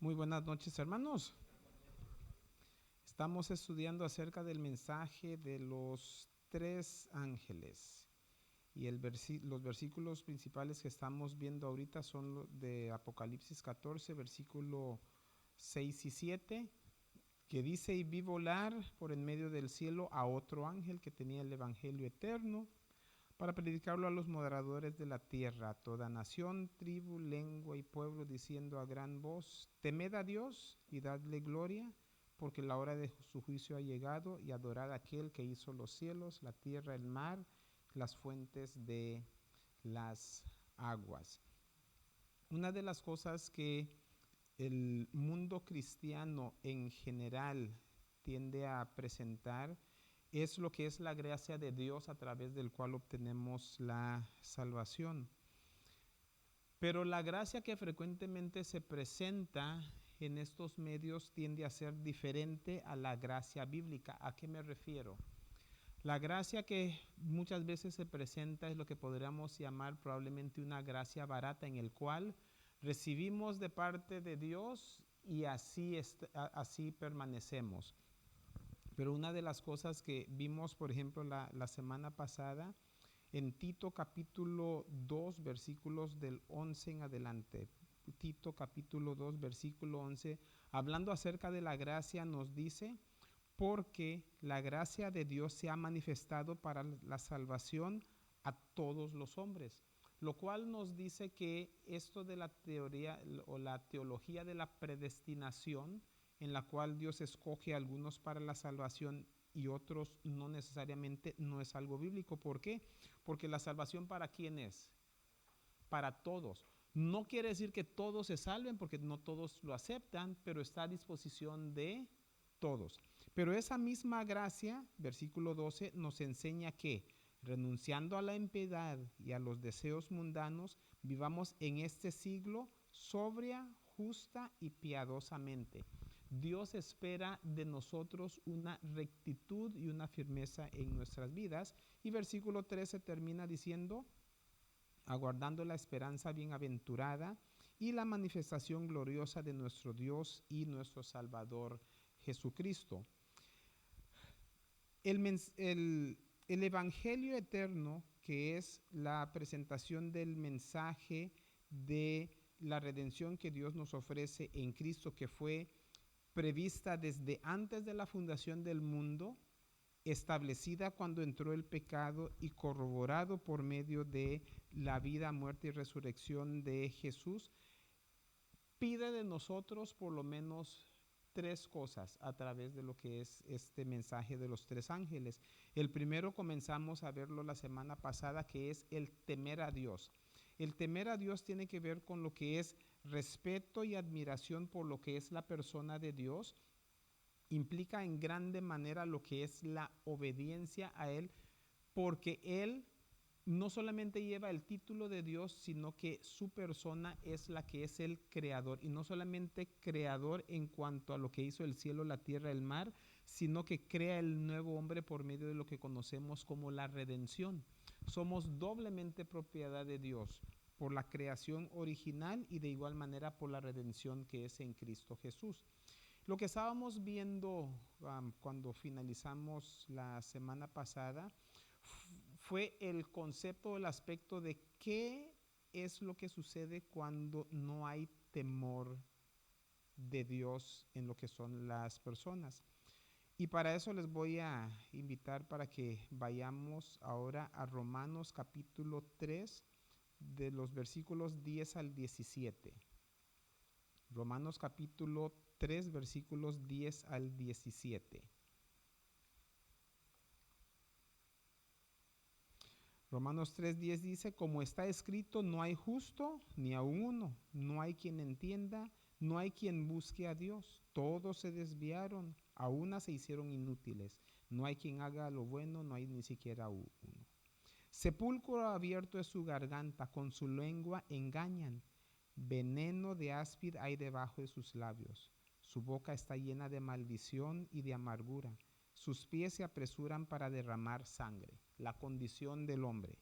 Muy buenas noches, hermanos. Estamos estudiando acerca del mensaje de los tres ángeles. Y los versículos principales que estamos viendo ahorita son los de Apocalipsis 14, versículo 6 y 7, que dice: y vi volar por en medio del cielo a otro ángel que tenía el evangelio eterno para predicarlo a los moradores de la tierra, a toda nación, tribu, lengua y pueblo, diciendo a gran voz: temed a Dios y dadle gloria, porque la hora de su juicio ha llegado, y adorad a aquel que hizo los cielos, la tierra, el mar, las fuentes de las aguas. Una de las cosas que el mundo cristiano en general tiende a presentar es lo que es la gracia de Dios a través del cual obtenemos la salvación. Pero la gracia que frecuentemente se presenta en estos medios tiende a ser diferente a la gracia bíblica. ¿A qué me refiero? La gracia que muchas veces se presenta es lo que podríamos llamar probablemente una gracia barata, en el cual recibimos de parte de Dios y así permanecemos. Pero una de las cosas que vimos, por ejemplo, la semana pasada, en Tito capítulo 2, versículos del 11 en adelante, Tito capítulo 2, versículo 11, hablando acerca de la gracia, nos dice: porque la gracia de Dios se ha manifestado para la salvación a todos los hombres. Lo cual nos dice que esto de la teoría o la teología de la predestinación, en la cual Dios escoge a algunos para la salvación y otros no necesariamente, no es algo bíblico. ¿Por qué? Porque la salvación, ¿para quién es? Para todos. No quiere decir que todos se salven, porque no todos lo aceptan, pero está a disposición de todos. Pero esa misma gracia, versículo 12, nos enseña que, renunciando a la impiedad y a los deseos mundanos, vivamos en este siglo sobria, justa y piadosamente. Dios espera de nosotros una rectitud y una firmeza en nuestras vidas. Y versículo 13 termina diciendo: aguardando la esperanza bienaventurada y la manifestación gloriosa de nuestro Dios y nuestro Salvador Jesucristo. El Evangelio eterno, que es la presentación del mensaje de la redención que Dios nos ofrece en Cristo, que fue prevista desde antes de la fundación del mundo, establecida cuando entró el pecado y corroborado por medio de la vida, muerte y resurrección de Jesús, pide de nosotros por lo menos tres cosas a través de lo que es este mensaje de los tres ángeles. El primero comenzamos a verlo la semana pasada, que es el temer a Dios. El temer a Dios tiene que ver con lo que es respeto y admiración por lo que es la persona de Dios. Implica en grande manera lo que es la obediencia a Él, porque Él no solamente lleva el título de Dios, sino que su persona es la que es el creador. Y no solamente creador en cuanto a lo que hizo el cielo, la tierra, el mar, sino que crea el nuevo hombre por medio de lo que conocemos como la redención. Somos doblemente propiedad de Dios por la creación original y de igual manera por la redención que es en Cristo Jesús. Lo que estábamos viendo cuando finalizamos la semana pasada fue el concepto, el aspecto de qué es lo que sucede cuando no hay temor de Dios en lo que son las personas. Y para eso les voy a invitar para que vayamos ahora a Romanos capítulo 3, de los versículos 10 al 17. Romanos capítulo 3, versículos 10 al 17. Romanos 3:10 dice: como está escrito, no hay justo ni aun uno, no hay quien entienda, no hay quien busque a Dios. Todos se desviaron, a una se hicieron inútiles. No hay quien haga lo bueno, no hay ni siquiera uno. Sepulcro abierto es su garganta, con su lengua engañan. Veneno de áspid hay debajo de sus labios. Su boca está llena de maldición y de amargura. Sus pies se apresuran para derramar sangre. La condición del hombre.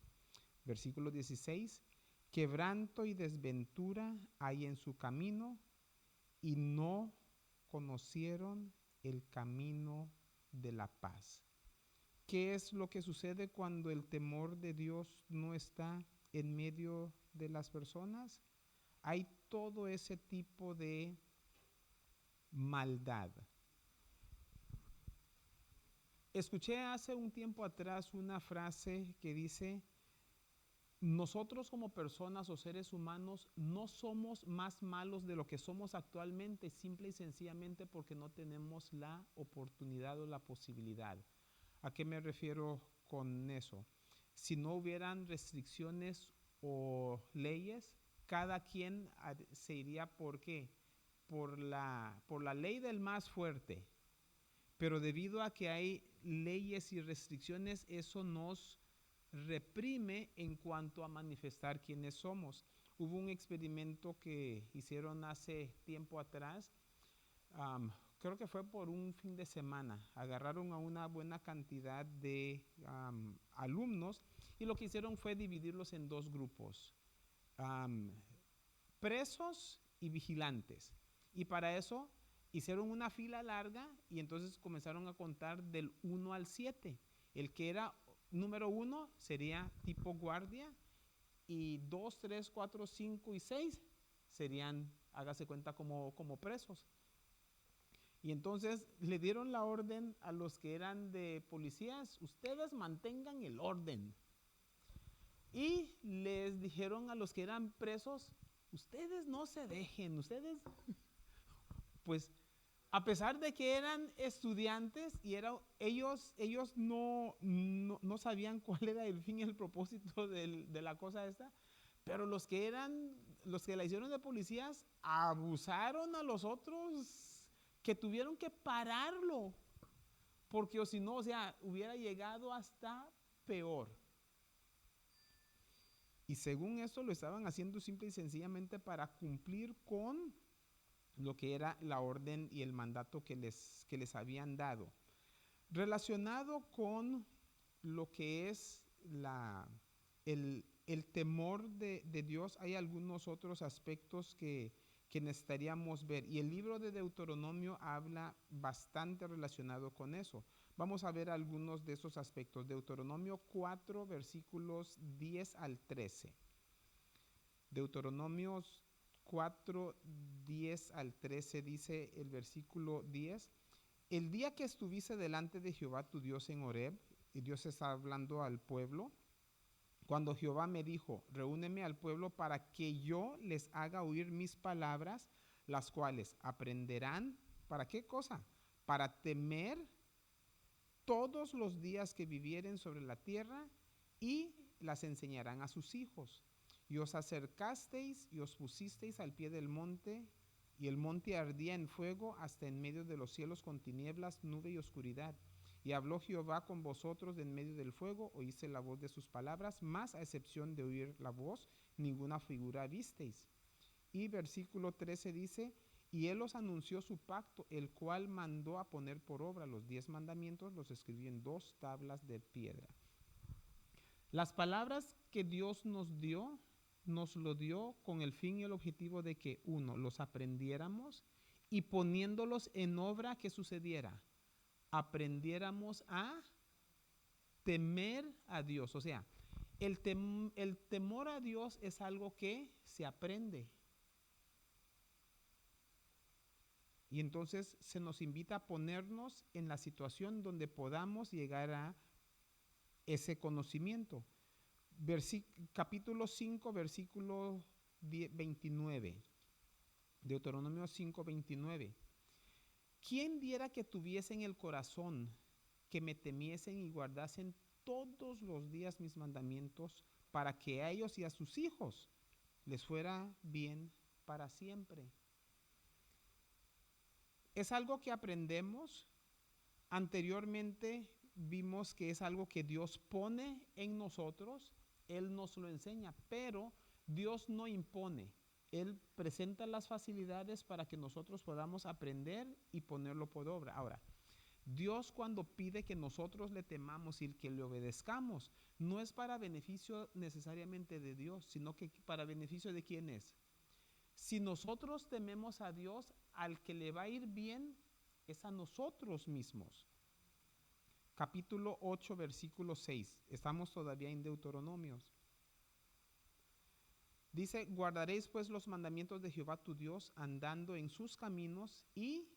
Versículo 16. Quebranto y desventura hay en su camino, y no conocieron el camino de la paz. ¿Qué es lo que sucede cuando el temor de Dios no está en medio de las personas? Hay todo ese tipo de maldad. Escuché hace un tiempo atrás una frase que dice: nosotros como personas o seres humanos no somos más malos de lo que somos actualmente, simple y sencillamente porque no tenemos la oportunidad o la posibilidad. ¿A qué me refiero con eso? Si no hubieran restricciones o leyes, cada quien se iría ¿por qué? Por la ley del más fuerte. Pero debido a que hay leyes y restricciones, eso nos reprime en cuanto a manifestar quiénes somos. Hubo un experimento que hicieron hace tiempo atrás, creo que fue por un fin de semana. Agarraron a una buena cantidad de alumnos y lo que hicieron fue dividirlos en dos grupos, presos y vigilantes. Y para eso hicieron una fila larga y entonces comenzaron a contar del 1 al 7. El que era número 1 sería tipo guardia y 2, 3, 4, 5 y 6 serían, hágase cuenta, como presos. Y entonces le dieron la orden a los que eran de policías: ustedes mantengan el orden. Y les dijeron a los que eran presos: ustedes no se dejen, ustedes, pues a pesar de que eran estudiantes y ellos no sabían cuál era el fin y el propósito de la cosa esta, pero los que la hicieron de policías abusaron a los otros, que tuvieron que pararlo, porque o si no, o sea, hubiera llegado hasta peor. Y según eso lo estaban haciendo simple y sencillamente para cumplir con lo que era la orden y el mandato que les habían dado. Relacionado con lo que es el temor de Dios, hay algunos otros aspectos que necesitaríamos ver. Y el libro de Deuteronomio habla bastante relacionado con eso. Vamos a ver algunos de esos aspectos. Deuteronomio 4, versículos 10 al 13. Deuteronomio 4, 10 al 13 dice el versículo 10: el día que estuviste delante de Jehová tu Dios en Horeb, y Dios está hablando al pueblo, cuando Jehová me dijo: reúneme al pueblo para que yo les haga oír mis palabras, las cuales aprenderán, ¿para qué cosa? Para temer todos los días que vivieren sobre la tierra, y las enseñarán a sus hijos. Y os acercasteis y os pusisteis al pie del monte, y el monte ardía en fuego hasta en medio de los cielos con tinieblas, nube y oscuridad. Y habló Jehová con vosotros de en medio del fuego, oíste la voz de sus palabras, mas a excepción de oír la voz, ninguna figura visteis. Y versículo 13 dice: y él os anunció su pacto, el cual mandó a poner por obra los 10 mandamientos, los escribió en 2 tablas de piedra. Las palabras que Dios nos lo dio con el fin y el objetivo de que, uno, los aprendiéramos, y poniéndolos en obra, ¿qué sucediera? Aprendiéramos a temer a Dios. O sea, el temor a Dios es algo que se aprende. Y entonces se nos invita a ponernos en la situación donde podamos llegar a ese conocimiento. Capítulo 5, versículo 29. Deuteronomio 5, 29. ¿Quién diera que tuviesen el corazón, que me temiesen y guardasen todos los días mis mandamientos, para que a ellos y a sus hijos les fuera bien para siempre? Es algo que aprendemos. Anteriormente vimos que es algo que Dios pone en nosotros, Él nos lo enseña, pero Dios no impone. Él presenta las facilidades para que nosotros podamos aprender y ponerlo por obra. Ahora, Dios, cuando pide que nosotros le temamos y que le obedezcamos, no es para beneficio necesariamente de Dios, sino que para beneficio de quién es. Si nosotros tememos a Dios, al que le va a ir bien es a nosotros mismos. Capítulo 8, versículo 6. Estamos todavía en Deuteronomios. Dice, guardaréis pues los mandamientos de Jehová tu Dios, andando en sus caminos y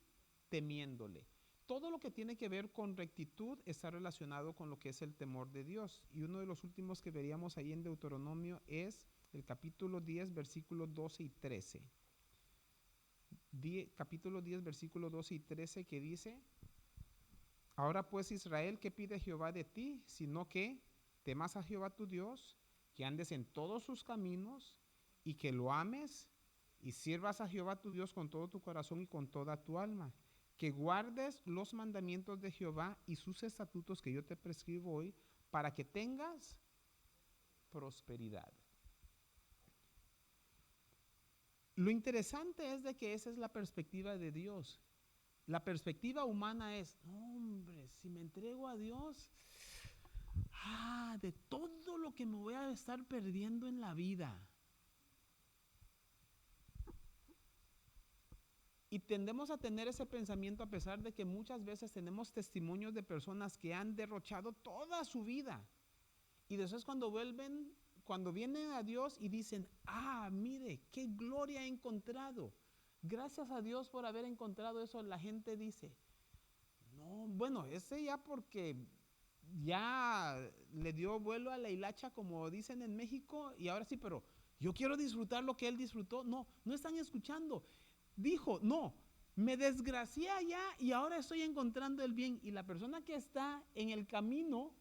temiéndole. Todo lo que tiene que ver con rectitud está relacionado con lo que es el temor de Dios. Y uno de los últimos que veríamos ahí en Deuteronomio es el capítulo 10, versículos 12 y 13. Capítulo 10, versículos 12 y 13, que dice, ahora pues Israel, ¿qué pide Jehová de ti? Sino que temas a Jehová tu Dios, que andes en todos sus caminos y que lo ames y sirvas a Jehová tu Dios con todo tu corazón y con toda tu alma. Que guardes los mandamientos de Jehová y sus estatutos que yo te prescribo hoy para que tengas prosperidad. Lo interesante es de que esa es la perspectiva de Dios. La perspectiva humana es, no, hombre, si me entrego a Dios, de todo lo que me voy a estar perdiendo en la vida. Y tendemos a tener ese pensamiento a pesar de que muchas veces tenemos testimonios de personas que han derrochado toda su vida. Y después cuando vienen a Dios y dicen, mire, qué gloria he encontrado. Gracias a Dios por haber encontrado eso, la gente dice, no, bueno, ese ya porque ya le dio vuelo a la hilacha, como dicen en México, y ahora sí, pero yo quiero disfrutar lo que él disfrutó. No, no están escuchando. Dijo, no, me desgracié allá y ahora estoy encontrando el bien. Y la persona que está en el camino,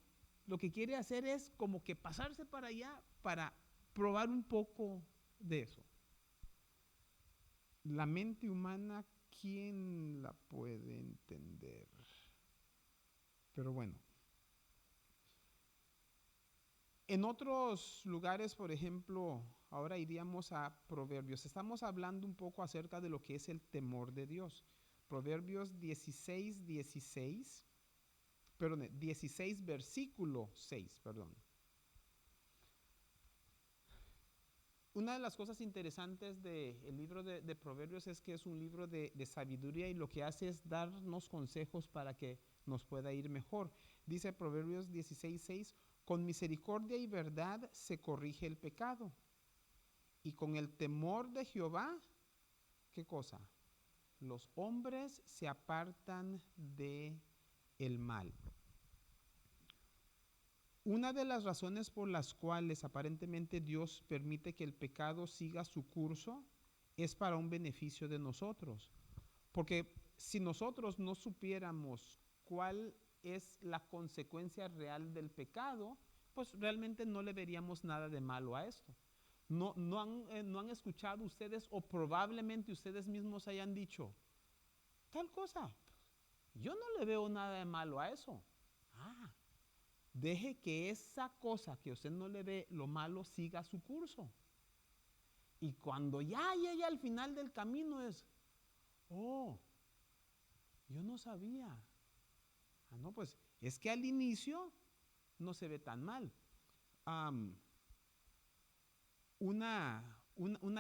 lo que quiere hacer es como que pasarse para allá para probar un poco de eso. La mente humana, ¿quién la puede entender? Pero bueno. En otros lugares, por ejemplo, ahora iríamos a Proverbios. Estamos hablando un poco acerca de lo que es el temor de Dios. Proverbios 16, versículo 6, perdón. Una de las cosas interesantes del libro de Proverbios es que es un libro de sabiduría y lo que hace es darnos consejos para que nos pueda ir mejor. Dice Proverbios 16, 6, con misericordia y verdad se corrige el pecado. Y con el temor de Jehová, ¿qué cosa? Los hombres se apartan de el mal. Una de las razones por las cuales aparentemente Dios permite que el pecado siga su curso es para un beneficio de nosotros. Porque si nosotros no supiéramos cuál es la consecuencia real del pecado, pues realmente no le veríamos nada de malo a esto. No han escuchado ustedes o probablemente ustedes mismos hayan dicho, tal cosa, yo no le veo nada de malo a eso. Deje que esa cosa que usted no le ve lo malo siga su curso. Y cuando ya llegue al final del camino es, yo no sabía. No, pues es que al inicio no se ve tan mal. Una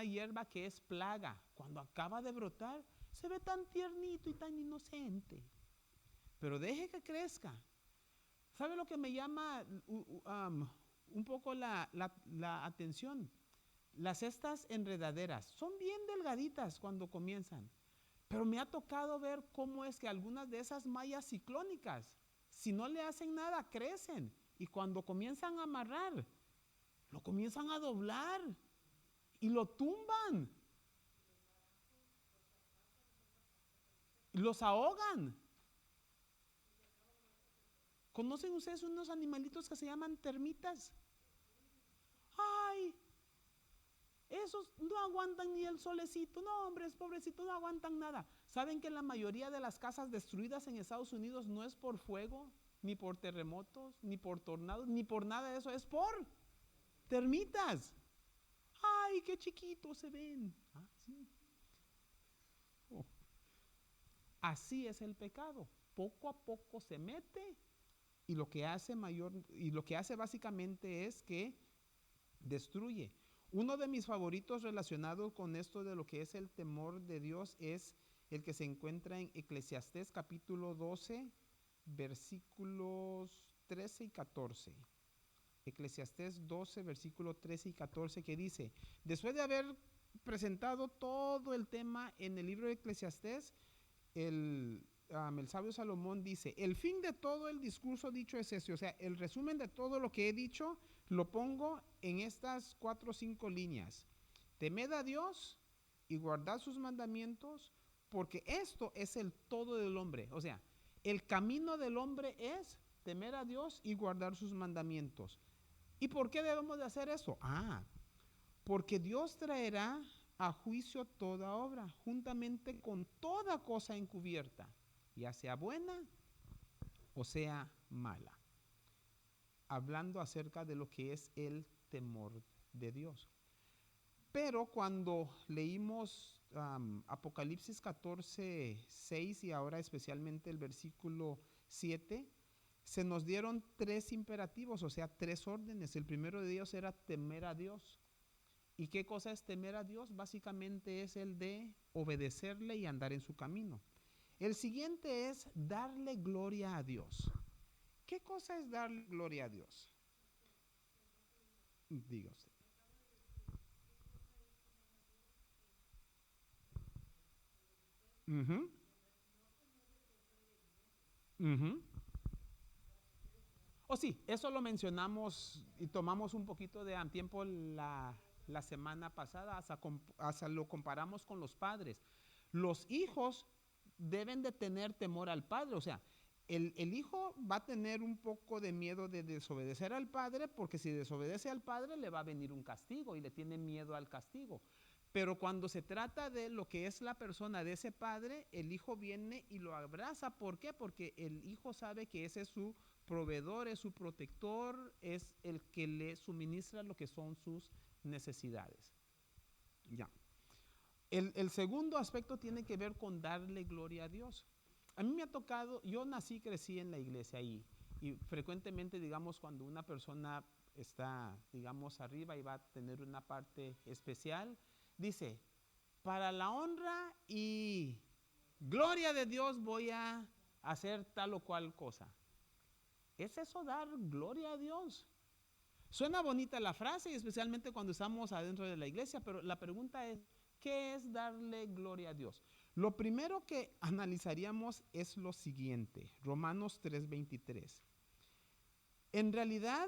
hierba que es plaga, cuando acaba de brotar, se ve tan tiernito y tan inocente. Pero deje que crezca. ¿Sabe lo que me llama un poco la atención? Las estas enredaderas son bien delgaditas cuando comienzan. Pero me ha tocado ver cómo es que algunas de esas mallas ciclónicas, si no le hacen nada, crecen. Y cuando comienzan a amarrar, lo comienzan a doblar y lo tumban. Y los ahogan. ¿Conocen ustedes unos animalitos que se llaman termitas? ¡Ay! Esos no aguantan ni el solecito. No, hombres, pobrecitos, no aguantan nada. ¿Saben que la mayoría de las casas destruidas en Estados Unidos no es por fuego, ni por terremotos, ni por tornados, ni por nada de eso? Es por termitas. ¡Ay, qué chiquitos se ven! Sí. Así es el pecado. Poco a poco se mete y lo que hace básicamente es que destruye. Uno de mis favoritos relacionado con esto de lo que es el temor de Dios es el que se encuentra en Eclesiastés capítulo 12, versículos 13 y 14. Eclesiastés 12, versículo 13 y 14, que dice, después de haber presentado todo el tema en el libro de Eclesiastés, el sabio Salomón dice, el fin de todo el discurso dicho es ese, o sea, el resumen de todo lo que he dicho lo pongo en estas 4 o 5 líneas. Temed a Dios y guardad sus mandamientos, porque esto es el todo del hombre. O sea, el camino del hombre es temer a Dios y guardar sus mandamientos. ¿Y por qué debemos de hacer eso? Porque Dios traerá a juicio toda obra, juntamente con toda cosa encubierta, ya sea buena o sea mala. Hablando acerca de lo que es el temor de Dios. Pero cuando leímos Apocalipsis 14, 6 y ahora especialmente el versículo 7, se nos dieron 3 imperativos, o sea, 3 órdenes. El primero de ellos era temer a Dios. ¿Y qué cosa es temer a Dios? Básicamente es el de obedecerle y andar en su camino. El siguiente es darle gloria a Dios. ¿Qué cosa es darle gloria a Dios? Diga usted. Uh-huh. Uh-huh. Oh, sí, eso lo mencionamos y tomamos un poquito de tiempo la semana pasada, hasta lo comparamos con los padres. Los hijos deben de tener temor al padre, o sea, el hijo va a tener un poco de miedo de desobedecer al padre, porque si desobedece al padre le va a venir un castigo y le tiene miedo al castigo. Pero cuando se trata de lo que es la persona de ese padre, el hijo viene y lo abraza. ¿Por qué? Porque el hijo sabe que ese es su proveedor, es su protector, es el que le suministra lo que son sus necesidades. Ya. El segundo aspecto tiene que ver con darle gloria a Dios. A mí me ha tocado, yo nací y crecí en la iglesia ahí, y frecuentemente, digamos, cuando una persona está, digamos, arriba y va a tener una parte especial, dice, para la honra y gloria de Dios voy a hacer tal o cual cosa. ¿Es eso dar gloria a Dios? Suena bonita la frase, y especialmente cuando estamos adentro de la iglesia, pero la pregunta es, ¿qué es darle gloria a Dios? Lo primero que analizaríamos es lo siguiente, Romanos 3:23. En realidad,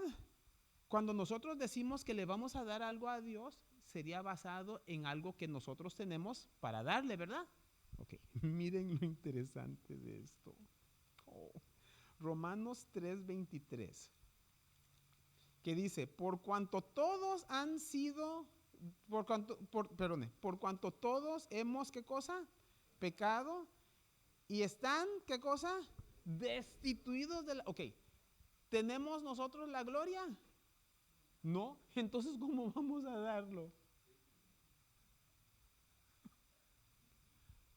cuando nosotros decimos que le vamos a dar algo a Dios, sería basado en algo que nosotros tenemos para darle, ¿verdad? Ok, miren lo interesante de esto. Oh. Romanos 3:23, que dice, por cuanto todos han sido, por cuanto todos hemos, ¿qué cosa? Pecado y están, ¿qué cosa? Destituidos de la... Ok, ¿tenemos nosotros la gloria? No, entonces ¿cómo vamos a darlo?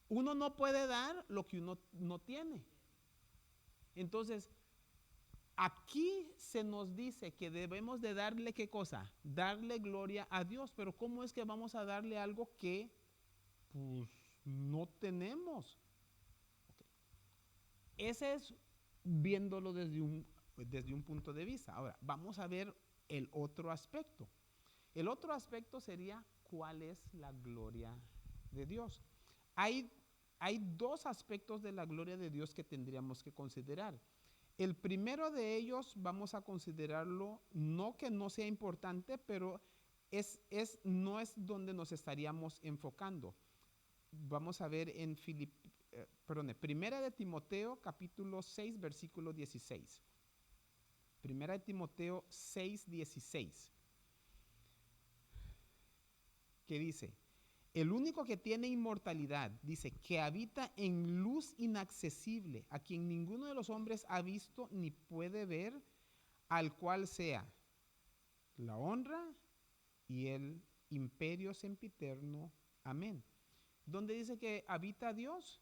Uno no puede dar lo que uno no tiene. Entonces, aquí se nos dice que debemos de darle ¿qué cosa? Darle gloria a Dios. Pero ¿cómo es que vamos a darle algo que pues no tenemos? Okay. Ese es viéndolo desde un punto de vista. Ahora, vamos a ver el otro aspecto. El otro aspecto sería ¿cuál es la gloria de Dios? Hay 2 aspectos de la gloria de Dios que tendríamos que considerar. El primero de ellos vamos a considerarlo, no que no sea importante, pero no es donde nos estaríamos enfocando. Vamos a ver en Primera de Timoteo capítulo 6 versículo 16. Primera de Timoteo 6, 16. Que dice, el único que tiene inmortalidad, dice, que habita en luz inaccesible, a quien ninguno de los hombres ha visto ni puede ver, al cual sea la honra y el imperio sempiterno. Amén. ¿Dónde dice que habita Dios?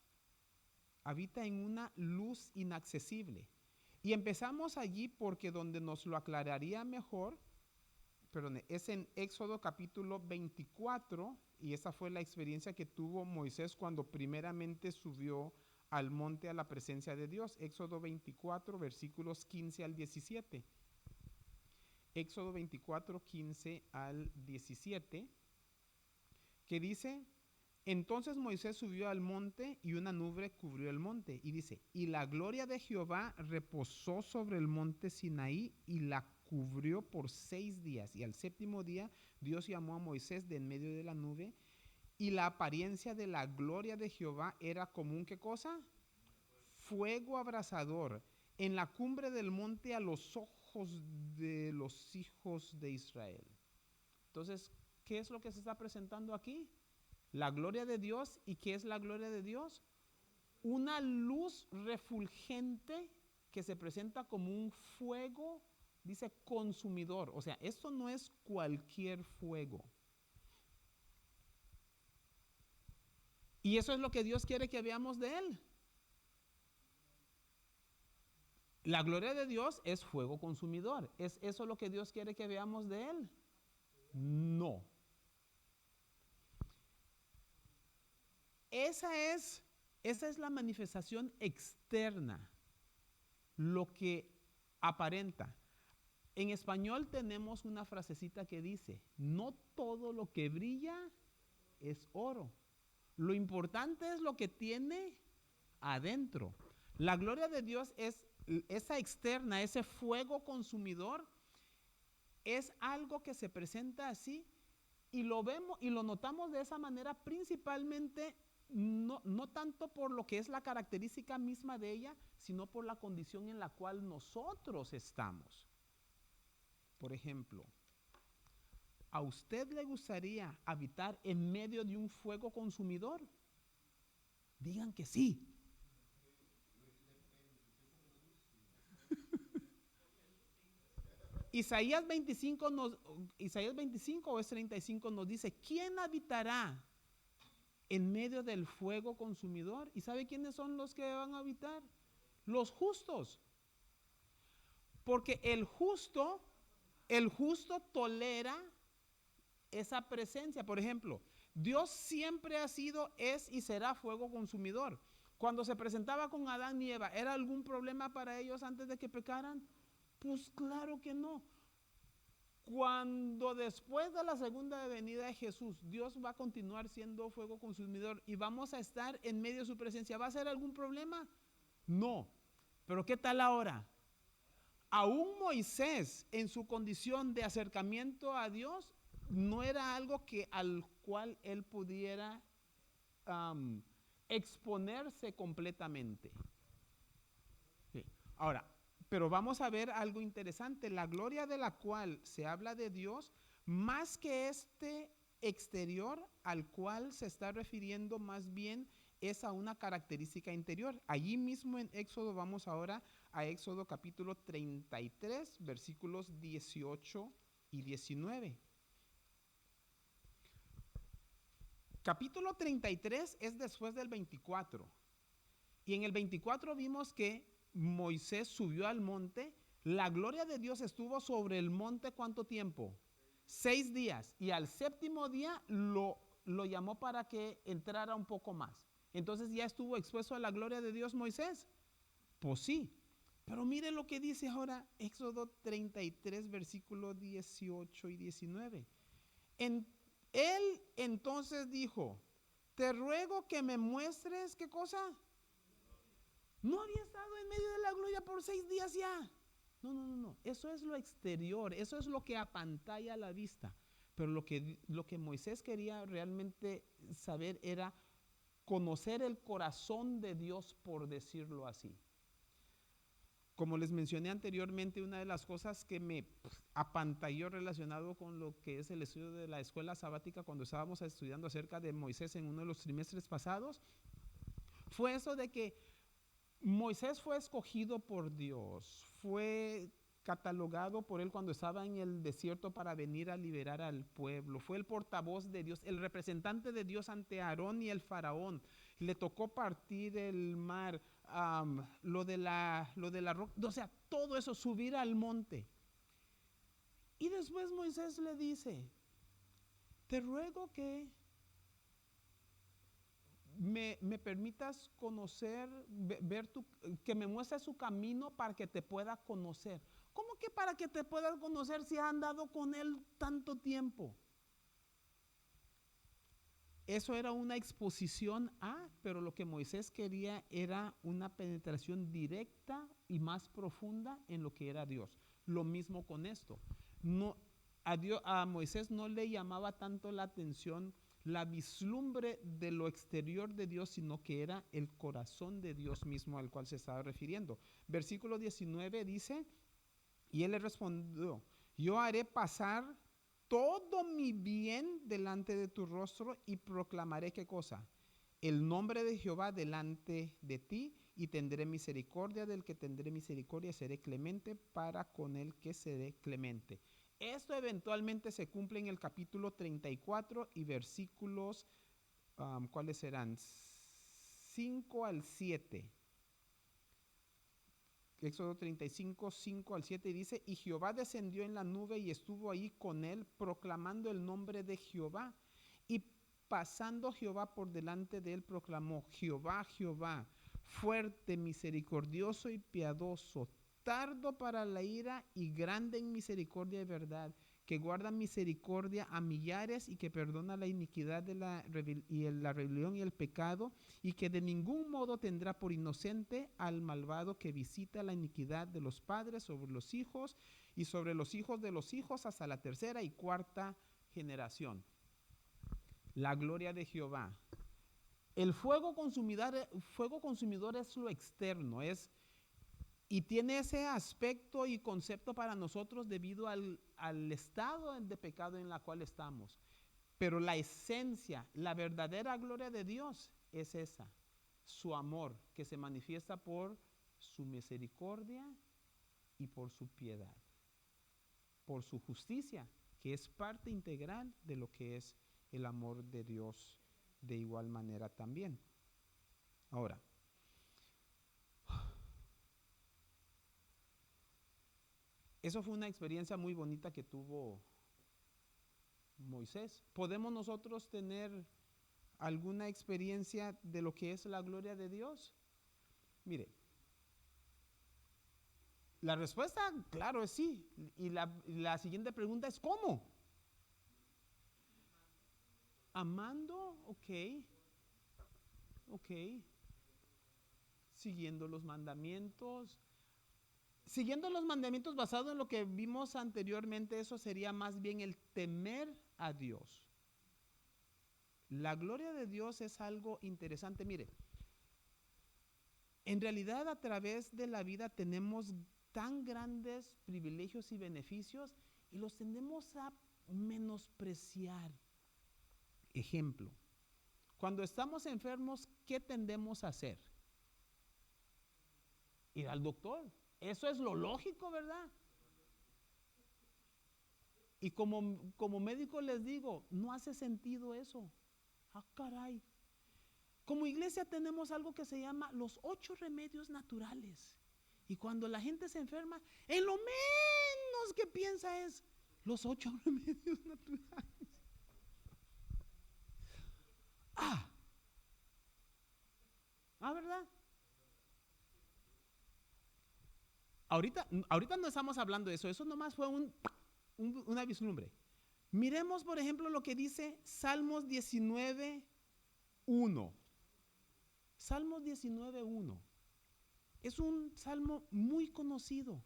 Habita en una luz inaccesible. Y empezamos allí porque donde nos lo aclararía mejor perdón, es en Éxodo capítulo 24 y esa fue la experiencia que tuvo Moisés cuando primeramente subió al monte a la presencia de Dios. Éxodo 24, versículos 15 al 17. Éxodo 24, 15 al 17, que dice: entonces Moisés subió al monte y una nube cubrió el monte. Y dice, y la gloria de Jehová reposó sobre el monte Sinaí y la cubrió por 6 días. Y al séptimo día Dios llamó a Moisés de en medio de la nube. Y la apariencia de la gloria de Jehová era como un, ¿qué cosa? Fuego abrasador en la cumbre del monte a los ojos de los hijos de Israel. Entonces, ¿qué es lo que se está presentando aquí? La gloria de Dios. ¿Y qué es la gloria de Dios? Una luz refulgente que se presenta como un fuego, dice, consumidor. O sea, esto no es cualquier fuego. Y eso es lo que Dios quiere que veamos de Él. La gloria de Dios es fuego consumidor. ¿Es eso lo que Dios quiere que veamos de Él? No. Esa es la manifestación externa, lo que aparenta. En español tenemos una frasecita que dice, no todo lo que brilla es oro. Lo importante es lo que tiene adentro. La gloria de Dios es esa externa, ese fuego consumidor, es algo que se presenta así y lo vemos y lo notamos de esa manera principalmente. No tanto por lo que es la característica misma de ella, sino por la condición en la cual nosotros estamos. Por ejemplo, ¿a usted le gustaría habitar en medio de un fuego consumidor? Digan que sí. Isaías 25 o es 35 nos dice, ¿quién habitará en medio del fuego consumidor? ¿Y sabe quiénes son los que van a habitar? Los justos. Porque el justo tolera esa presencia. Por ejemplo, Dios siempre ha sido, es y será fuego consumidor. Cuando se presentaba con Adán y Eva, ¿era algún problema para ellos antes de que pecaran? Pues claro que no. Cuando después de la segunda venida de Jesús, Dios va a continuar siendo fuego consumidor y vamos a estar en medio de su presencia, ¿va a ser algún problema? No. Pero ¿qué tal ahora? Aún Moisés, en su condición de acercamiento a Dios, no era algo al cual él pudiera exponerse completamente. Sí. Ahora, pero vamos a ver algo interesante. La gloria de la cual se habla de Dios, más que este exterior al cual se está refiriendo, más bien es a una característica interior. Allí mismo en Éxodo, vamos ahora a Éxodo capítulo 33, versículos 18 y 19. Capítulo 33 es después del 24. Y en el 24 vimos que Moisés subió al monte. La gloria de Dios estuvo sobre el monte, ¿cuánto tiempo? 6 días. Y al séptimo día lo llamó para que entrara un poco más. Entonces ya estuvo expuesto a la gloria de Dios Moisés. Pues sí. Pero mire lo que dice ahora Éxodo 33, versículos 18 y 19. Él entonces dijo, te ruego que me muestres, ¿qué cosa? No había estado en medio de la gloria por 6 días ya. No. Eso es lo exterior, eso es lo que apantalla la vista. Pero lo que Moisés quería realmente saber era conocer el corazón de Dios, por decirlo así. Como les mencioné anteriormente, una de las cosas que me apantalló relacionado con lo que es el estudio de la escuela sabática cuando estábamos estudiando acerca de Moisés en uno de los trimestres pasados, fue eso de que Moisés fue escogido por Dios, fue catalogado por él cuando estaba en el desierto para venir a liberar al pueblo, fue el portavoz de Dios, el representante de Dios ante Aarón y el faraón. Le tocó partir el mar, lo de la roca, o sea, todo eso, subir al monte. Y después Moisés le dice, te ruego que me permitas conocer, ver que me muestres su camino para que te pueda conocer. ¿Cómo que para que te puedas conocer si has andado con él tanto tiempo? Eso era una exposición a, pero lo que Moisés quería era una penetración directa y más profunda en lo que era Dios. Lo mismo con esto. No, a Moisés no le llamaba tanto la atención la vislumbre de lo exterior de Dios, sino que era el corazón de Dios mismo al cual se estaba refiriendo. Versículo 19 dice, y él le respondió, yo haré pasar todo mi bien delante de tu rostro y proclamaré ¿qué cosa? El nombre de Jehová delante de ti, y tendré misericordia del que tendré misericordia, seré clemente para con el que seré clemente. Esto eventualmente se cumple en el capítulo 34 y versículos, ¿cuáles serán? 5 al 7. Éxodo 35, 5 al 7 dice, y Jehová descendió en la nube y estuvo ahí con él, proclamando el nombre de Jehová. Y pasando Jehová por delante de él, proclamó, Jehová, Jehová, fuerte, misericordioso y piadoso, tardo para la ira y grande en misericordia y verdad, que guarda misericordia a millares y que perdona la iniquidad de la rebelión y el pecado, y que de ningún modo tendrá por inocente al malvado, que visita la iniquidad de los padres sobre los hijos y sobre los hijos de los hijos hasta la tercera y cuarta generación. La gloria de Jehová. El fuego consumidor es lo externo, y tiene ese aspecto y concepto para nosotros debido al estado de pecado en la cual estamos. Pero la esencia, la verdadera gloria de Dios es esa, su amor que se manifiesta por su misericordia y por su piedad, por su justicia, que es parte integral de lo que es el amor de Dios de igual manera también. Ahora, eso fue una experiencia muy bonita que tuvo Moisés. ¿Podemos nosotros tener alguna experiencia de lo que es la gloria de Dios? Mire, la respuesta, claro, es sí. Y la siguiente pregunta es ¿cómo? Amando, ok. Siguiendo los mandamientos. Siguiendo los mandamientos basado en lo que vimos anteriormente, eso sería más bien el temer a Dios. La gloria de Dios es algo interesante. Mire, en realidad a través de la vida tenemos tan grandes privilegios y beneficios y los tendemos a menospreciar. Ejemplo, cuando estamos enfermos, ¿qué tendemos a hacer? Ir al doctor. Eso es lo lógico, ¿verdad? Y como médico les digo, no hace sentido eso. Ah, caray. Como iglesia tenemos algo que se llama los 8 remedios naturales. Y cuando la gente se enferma, en lo menos que piensa es los 8 remedios naturales. ¿Verdad? Ahorita no estamos hablando de eso. Eso nomás fue una vislumbre. Miremos, por ejemplo, lo que dice Salmos 19:1. Salmos 19:1. Es un salmo muy conocido,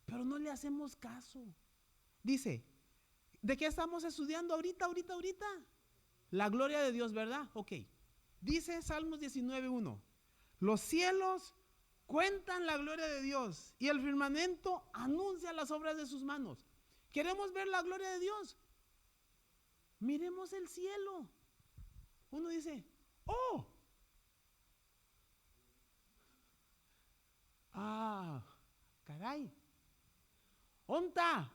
pero no le hacemos caso. Dice, ¿de qué estamos estudiando ahorita? La gloria de Dios, ¿verdad? Ok. Dice Salmos 19:1. Los cielos cuentan la gloria de Dios y el firmamento anuncia las obras de sus manos. ¿Queremos ver la gloria de Dios? Miremos el cielo. Uno dice, ¡oh! Caray. ¡Onta!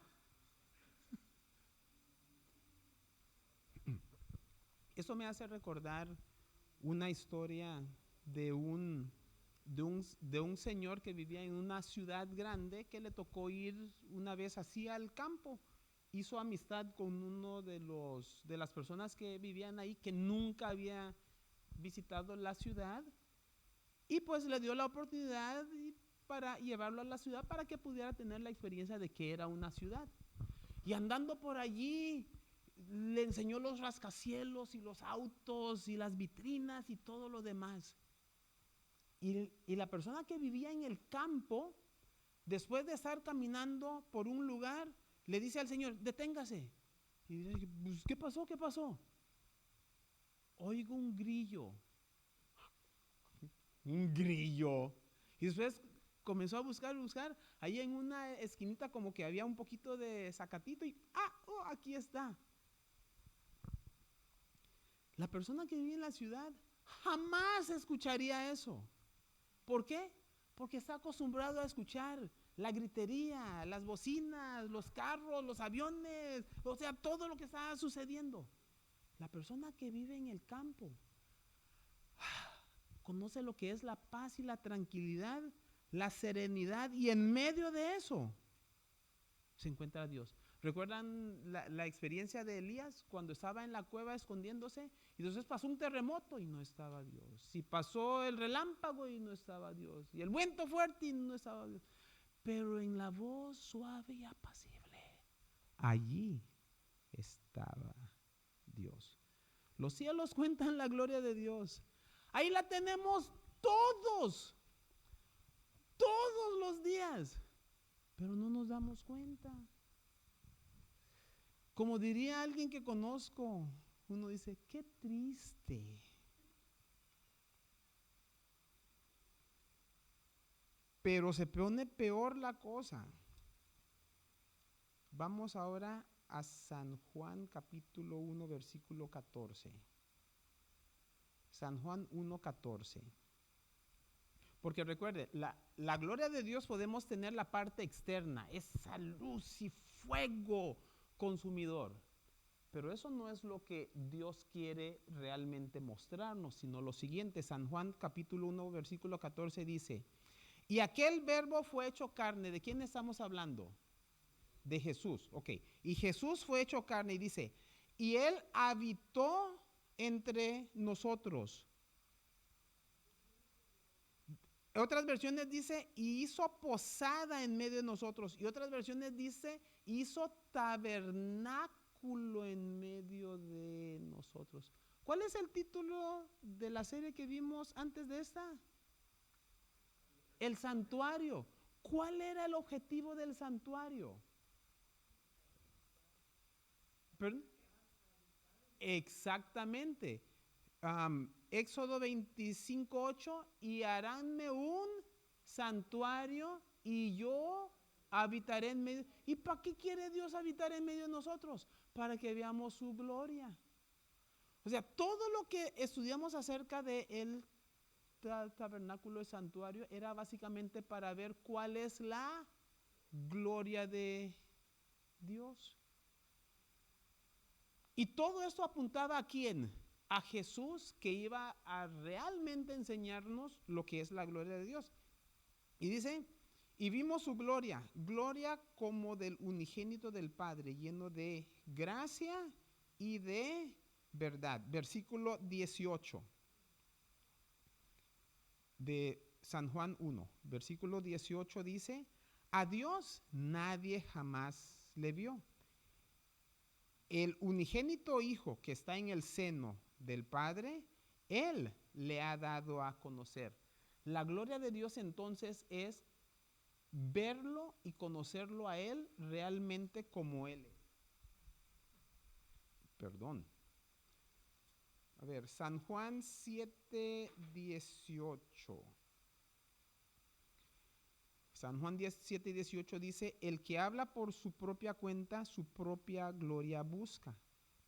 Eso me hace recordar una historia de un señor que vivía en una ciudad grande que le tocó ir una vez así al campo. hizo amistad con uno de las personas que vivían ahí, que nunca había visitado la ciudad, y pues le dio la oportunidad para llevarlo a la ciudad para que pudiera tener la experiencia de que era una ciudad. Y andando por allí, le enseñó los rascacielos y los autos y las vitrinas y todo lo demás. Y la persona que vivía en el campo, después de estar caminando por un lugar, le dice al Señor, deténgase. Y dice, pues, ¿qué pasó? ¿Qué pasó? Oigo un grillo. Un grillo. Y después comenzó a buscar. Ahí en una esquinita como que había un poquito de zacatito y aquí está. La persona que vive en la ciudad jamás escucharía eso. ¿Por qué? Porque está acostumbrado a escuchar la gritería, las bocinas, los carros, los aviones, o sea, todo lo que está sucediendo. La persona que vive en el campo conoce lo que es la paz y la tranquilidad, la serenidad, y en medio de eso se encuentra Dios. ¿Recuerdan la experiencia de Elías cuando estaba en la cueva escondiéndose? Y entonces pasó un terremoto y no estaba Dios. Y pasó el relámpago y no estaba Dios. Y el viento fuerte y no estaba Dios. Pero en la voz suave y apacible, allí estaba Dios. Los cielos cuentan la gloria de Dios. Ahí la tenemos todos los días, pero no nos damos cuenta. Como diría alguien que conozco, uno dice, qué triste. Pero se pone peor la cosa. Vamos ahora a San Juan capítulo 1 versículo 14. San Juan 1:14. Porque recuerde, la gloria de Dios podemos tener la parte externa, esa luz y fuego consumidor. Pero eso no es lo que Dios quiere realmente mostrarnos, sino lo siguiente. San Juan capítulo 1 versículo 14 dice, y aquel verbo fue hecho carne. ¿De quién estamos hablando? De Jesús, ok. Y Jesús fue hecho carne y dice, y Él habitó entre nosotros. Otras versiones dice, y hizo posada en medio de nosotros. Y otras versiones dice, hizo tabernáculo en medio de nosotros. ¿Cuál es el título de la serie que vimos antes de esta? El santuario. ¿Cuál era el objetivo del santuario? ¿Perdón? Exactamente. Éxodo 25:8, y haránme un santuario y yo habitaré en medio. ¿Y para qué quiere Dios habitar en medio de nosotros? Para que veamos su gloria. O sea, todo lo que estudiamos acerca de el tabernáculo, el santuario, era básicamente para ver cuál es la gloria de Dios. Y todo esto apuntaba a quién? A Jesús, que iba a realmente enseñarnos lo que es la gloria de Dios. Y dice, y vimos su gloria, gloria como del unigénito del Padre, lleno de gracia y de verdad. Versículo 18 de San Juan 1, versículo 18 dice, a Dios nadie jamás le vio. El unigénito Hijo que está en el seno del Padre, Él le ha dado a conocer. La gloria de Dios entonces es verlo y conocerlo a Él realmente como Él es. Perdón. A ver, San Juan 7:18. San Juan 7:18 dice, el que habla por su propia cuenta, su propia gloria busca.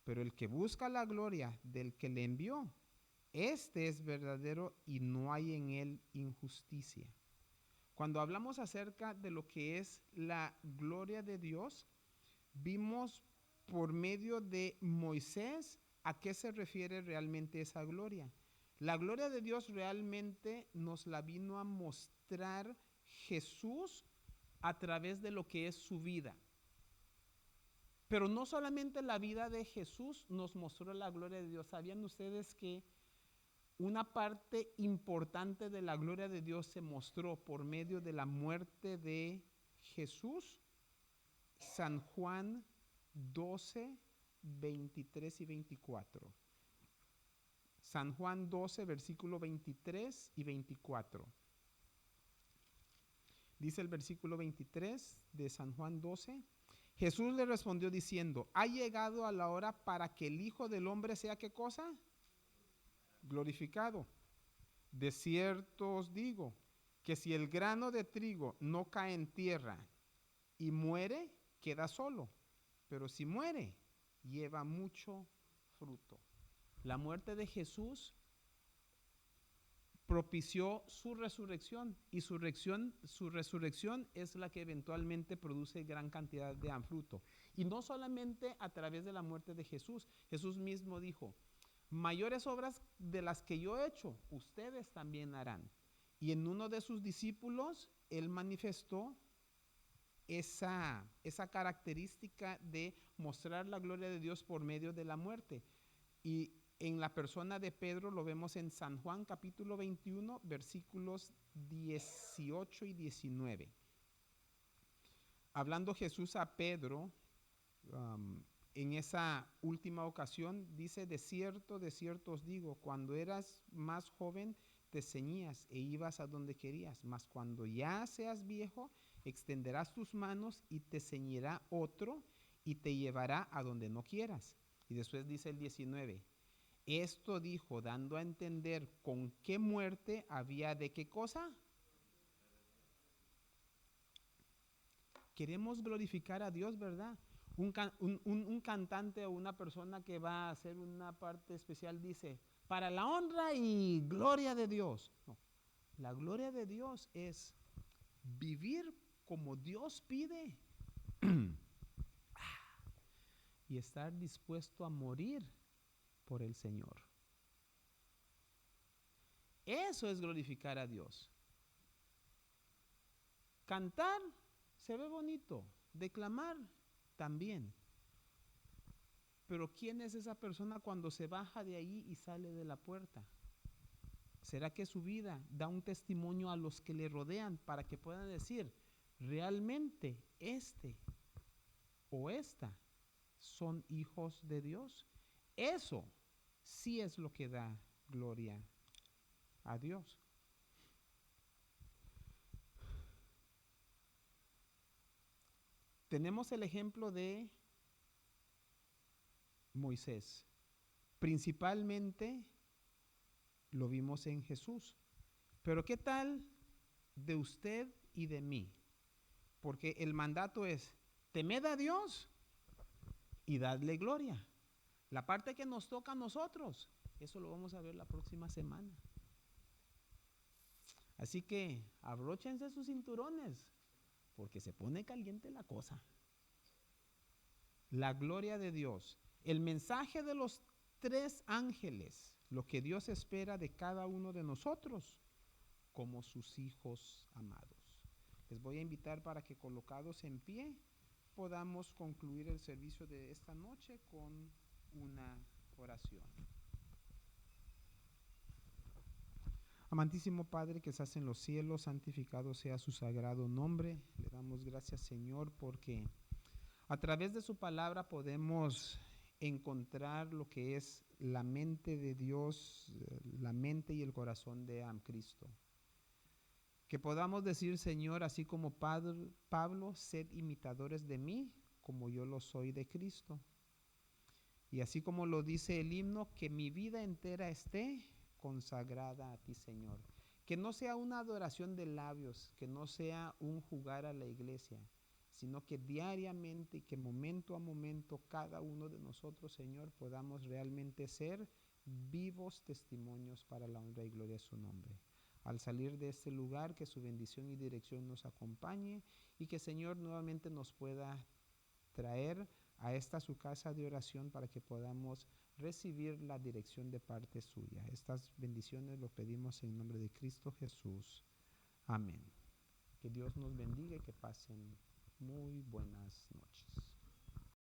Pero el que busca la gloria del que le envió, este es verdadero y no hay en él injusticia. Cuando hablamos acerca de lo que es la gloria de Dios, vimos por medio de Moisés a qué se refiere realmente esa gloria. La gloria de Dios realmente nos la vino a mostrar Jesús a través de lo que es su vida. Pero no solamente la vida de Jesús nos mostró la gloria de Dios. ¿Sabían ustedes que una parte importante de la gloria de Dios se mostró por medio de la muerte de Jesús? San Juan 12, 23 y 24. San Juan 12, versículo 23 y 24. Dice el versículo 23 de San Juan 12. Jesús le respondió diciendo, ha llegado a la hora para que el Hijo del Hombre sea, ¿qué cosa? Glorificado. De cierto os digo que si el grano de trigo no cae en tierra y muere, queda solo. Pero si muere, lleva mucho fruto. La muerte de Jesús propició su resurrección, y su resurrección es la que eventualmente produce gran cantidad de fruto. Y no solamente a través de la muerte de Jesús. Jesús mismo dijo, mayores obras de las que yo he hecho, ustedes también harán. Y en uno de sus discípulos, él manifestó esa característica de mostrar la gloria de Dios por medio de la muerte. Y en la persona de Pedro lo vemos en San Juan capítulo 21, versículos 18 y 19. Hablando Jesús a Pedro, en esa última ocasión, dice, de cierto os digo, cuando eras más joven te ceñías e ibas a donde querías, mas cuando ya seas viejo, extenderás tus manos y te ceñirá otro y te llevará a donde no quieras. Y después dice el 19, esto dijo dando a entender con qué muerte había de qué cosa. Queremos glorificar a Dios, ¿verdad? Un cantante o una persona que va a hacer una parte especial dice, para la honra y gloria de Dios. No, la gloria de Dios es vivir como Dios pide y estar dispuesto a morir por el Señor. Eso es glorificar a Dios. Cantar se ve bonito, declamar también. Pero ¿quién es esa persona cuando se baja de ahí y sale de la puerta? ¿Será que su vida da un testimonio a los que le rodean para que puedan decir, realmente este o esta son hijos de Dios? Eso sí es lo que da gloria a Dios. Tenemos el ejemplo de Moisés. Principalmente lo vimos en Jesús. Pero ¿qué tal de usted y de mí? Porque el mandato es, temed a Dios y dadle gloria. La parte que nos toca a nosotros, eso lo vamos a ver la próxima semana. Así que abróchense sus cinturones, porque se pone caliente la cosa. La gloria de Dios, el mensaje de los 3 ángeles, lo que Dios espera de cada uno de nosotros como sus hijos amados. Les voy a invitar para que colocados en pie podamos concluir el servicio de esta noche con una oración. Amantísimo Padre que estás en los cielos, santificado sea su sagrado nombre. Le damos gracias, Señor, porque a través de su palabra podemos encontrar lo que es la mente de Dios, la mente y el corazón de Cristo. Que podamos decir, Señor, así como Pablo, sed imitadores de mí, como yo lo soy de Cristo. Y así como lo dice el himno, que mi vida entera esté consagrada a ti, Señor. Que no sea una adoración de labios, que no sea un jugar a la iglesia, sino que diariamente y que momento a momento cada uno de nosotros, Señor, podamos realmente ser vivos testimonios para la honra y gloria de su nombre. Al salir de este lugar, que su bendición y dirección nos acompañe y que, Señor, nuevamente nos pueda traer a esta su casa de oración para que podamos recibir la dirección de parte suya. Estas bendiciones lo pedimos en nombre de Cristo Jesús. Amén. Que Dios nos bendiga y que pasen muy buenas noches.